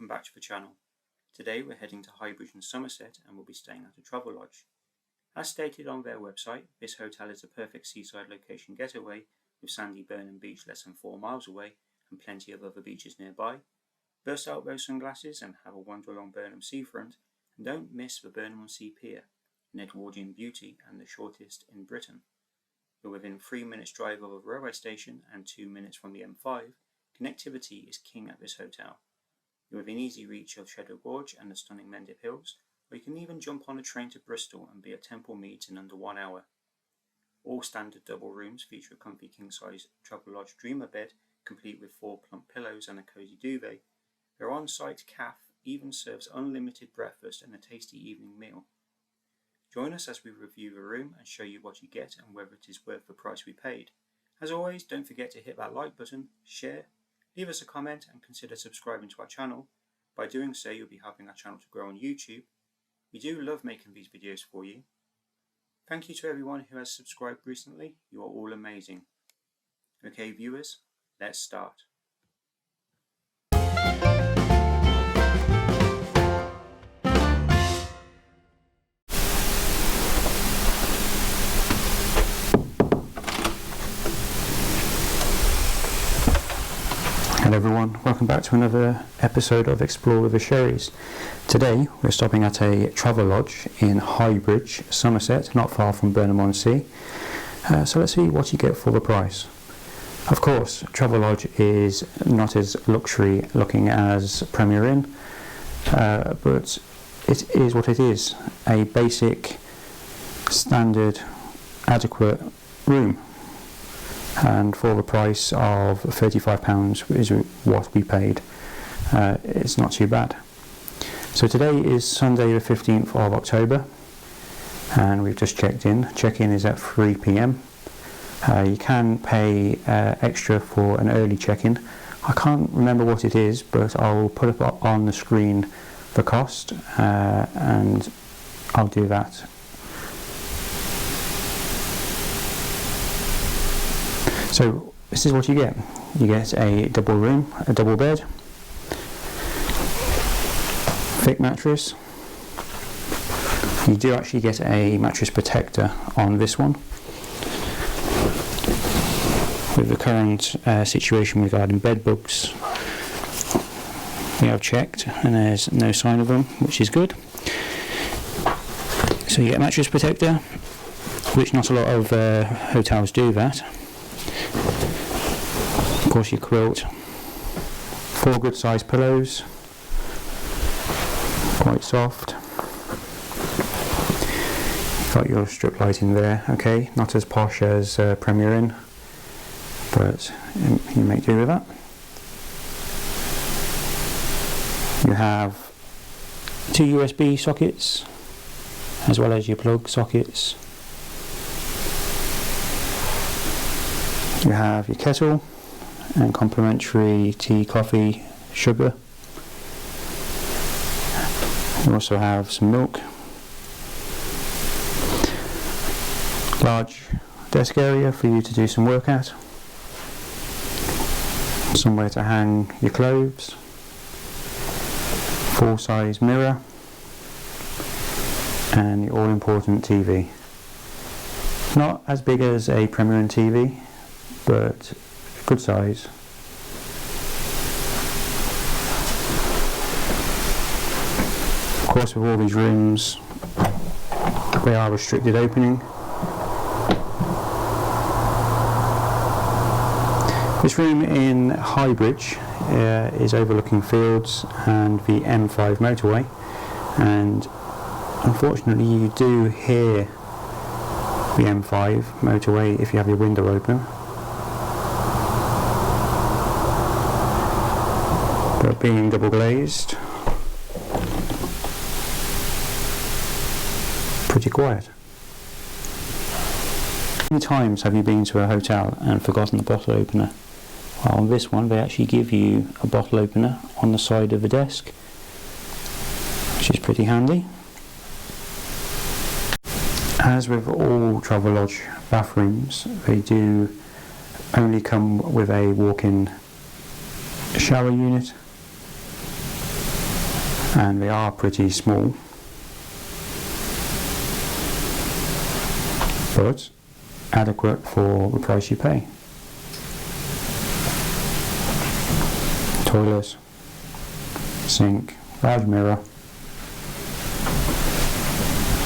welcome back to the channel. Today we're heading to Highbridge in Somerset and we'll be staying at a Travelodge. As stated on their website, this hotel is a perfect seaside location getaway with sandy Burnham Beach less than 4 miles away and plenty of other beaches nearby. Burst out those sunglasses and have a wander along Burnham seafront, and don't miss the Burnham-on-Sea pier, an Edwardian beauty and the shortest in Britain. You're within 3 minutes drive of a railway station and 2 minutes from the M5. Connectivity is king at this hotel. You're within easy reach of Cheddar Gorge and the stunning Mendip Hills, or you can even jump on a train to Bristol and be at Temple Meads in under 1 hour. All standard double rooms feature a comfy king-size Travelodge Dreamer bed, complete with 4 plump pillows and a cosy duvet. Their on-site cafe even serves unlimited breakfast and a tasty evening meal. Join us as we review the room and show you what you get and whether it is worth the price we paid. As always, don't forget to hit that like button, share, leave us a comment and consider subscribing to our channel. By doing so, you'll be helping our channel to grow on YouTube. We do love making these videos for you. Thank you to everyone who has subscribed recently. You are all amazing. Okay viewers, let's start. Hello everyone, welcome back to another episode of Explore With The Sherries. Today we're stopping at a Travelodge in Highbridge, Somerset, not far from Burnham-on-Sea. So let's see what you get for the price. Of course, Travelodge is not as luxury looking as Premier Inn, but it is what it is, a basic, standard, adequate room. And for the price of £35 is what we paid. It's not too bad. So today is Sunday the 15th of October and we've just checked in. Check-in is at 3 p.m. You can pay extra for an early check-in. I can't remember what it is, but I'll put up on the screen the cost and I'll do that. So this is what you get. You get a double room, a double bed, thick mattress. You do actually get a mattress protector on this one. With the current situation regarding bed bugs, we have checked and there's no sign of them, which is good. So you get a mattress protector, which not a lot of hotels do that. Of course your quilt, 4 good sized pillows, quite soft. You've got your strip lighting there, okay, not as posh as Premier Inn, but you make do with that. You have 2 USB sockets, as well as your plug sockets. You have your kettle and complimentary tea, coffee, sugar. You also have some milk. Large desk area for you to do some work at. Somewhere to hang your clothes. Full-size mirror. And your all-important TV. Not as big as a Premier Inn TV, but good size. Of course, with all these rooms, they are restricted opening. This room in Highbridge is overlooking fields and the M5 motorway, and unfortunately you do hear the M5 motorway if you have your window open. But being double glazed, pretty quiet. How many times have you been to a hotel and forgotten the bottle opener? Well, on this one they actually give you a bottle opener on the side of the desk, which is pretty handy. As with all Travelodge bathrooms, they do only come with a walk-in shower unit. and they are pretty small, but adequate for the price you pay. Toilet, sink, large mirror,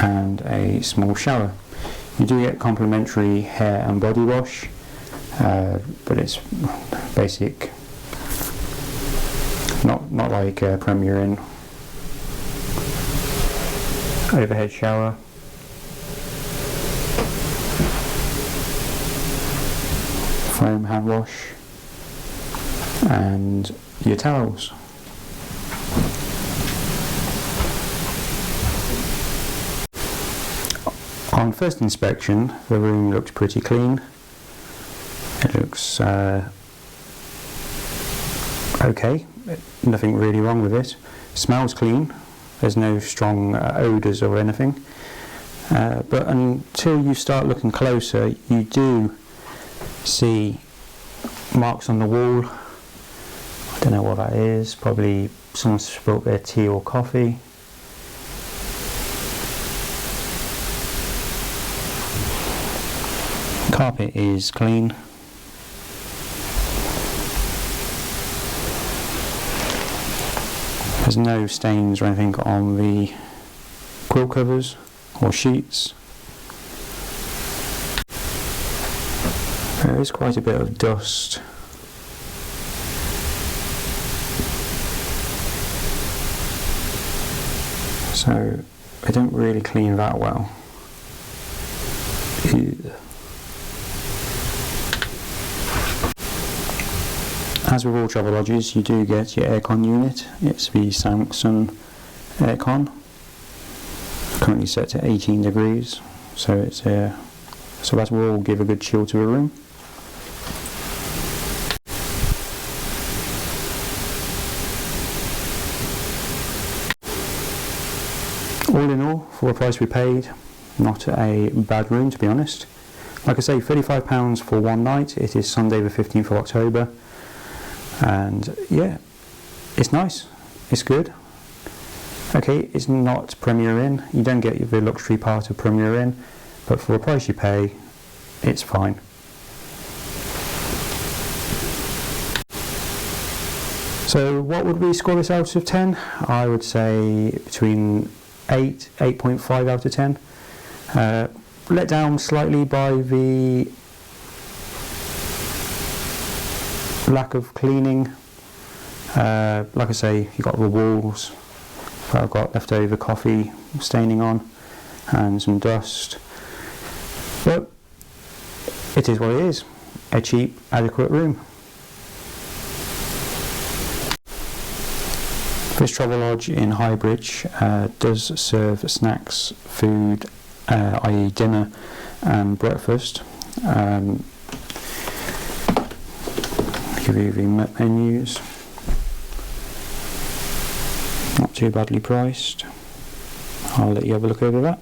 and a small shower. You do get complimentary hair and body wash, but it's basic, not like a Premier Inn. Overhead shower, foam hand wash, and your towels. On first inspection, the room looks pretty clean. It looks okay, nothing really wrong with it. Smells clean, there's no strong odours or anything. But until you start looking closer, you do see marks on the wall. I don't know what that is, probably someone spilt their tea or coffee. Carpet is clean. There's no stains or anything on the quilt covers or sheets. There is quite a bit of dust. So I don't really clean that well. Ew. As with all travel lodges, you do get your aircon unit. It's the Samsung aircon, currently set to 18 degrees, so that will give a good chill to a room. All in all, for the price we paid, not a bad room to be honest. Like I say, £35 for one night. It is Sunday the 15th of October. And yeah, it's nice, it's good. Okay, it's not Premier Inn, you don't get the luxury part of Premier Inn, but for the price you pay, it's fine. So what would we score this out of 10? I would say between 8, 8.5 out of 10. Let down slightly by the lack of cleaning. Like I say, you got the walls that I've got leftover coffee staining on and some dust, but it is what it is, a cheap, adequate room. This Travelodge in Highbridge does serve snacks, food, i.e. dinner and breakfast. Give you the menus, not too badly priced. I'll let you have a look over that.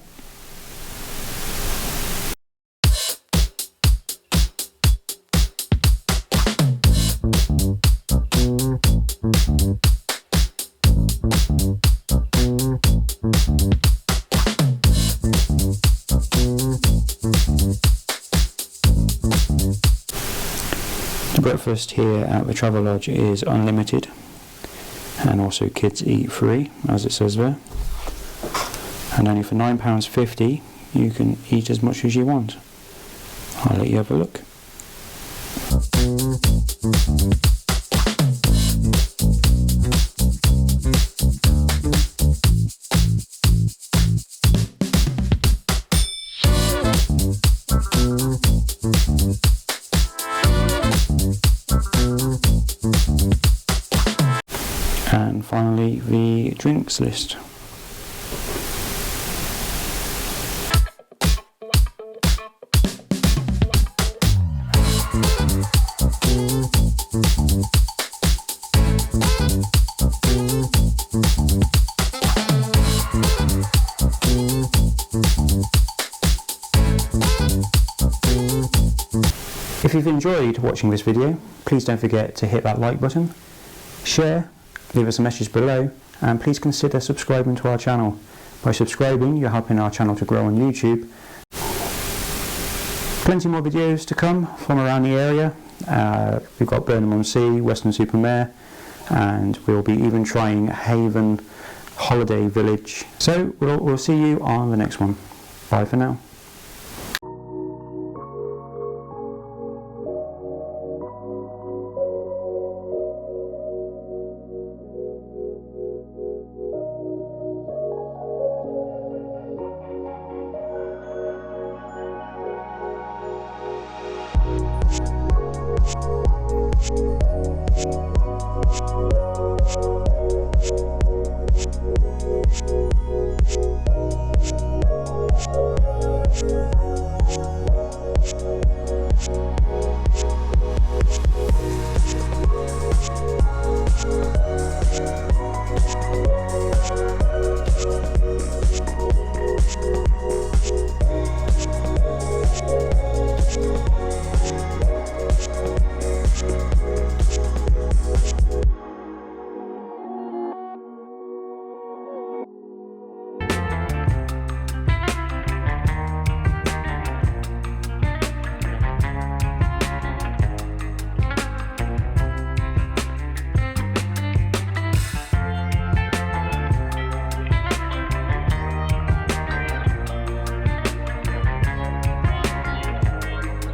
Breakfast here at the Travelodge is unlimited, and also kids eat free, as it says there, and only for £9.50 you can eat as much as you want. I'll let you have a look. And finally, the drinks list. If you've enjoyed watching this video, please don't forget to hit that like button, share, leave us a message below, and please consider subscribing to our channel. By subscribing, you're helping our channel to grow on YouTube. Plenty more videos to come from around the area. We've got Burnham-on-Sea, Weston-super-Mare, and we'll be even trying Haven Holiday Village. So we'll see you on the next one. Bye for now.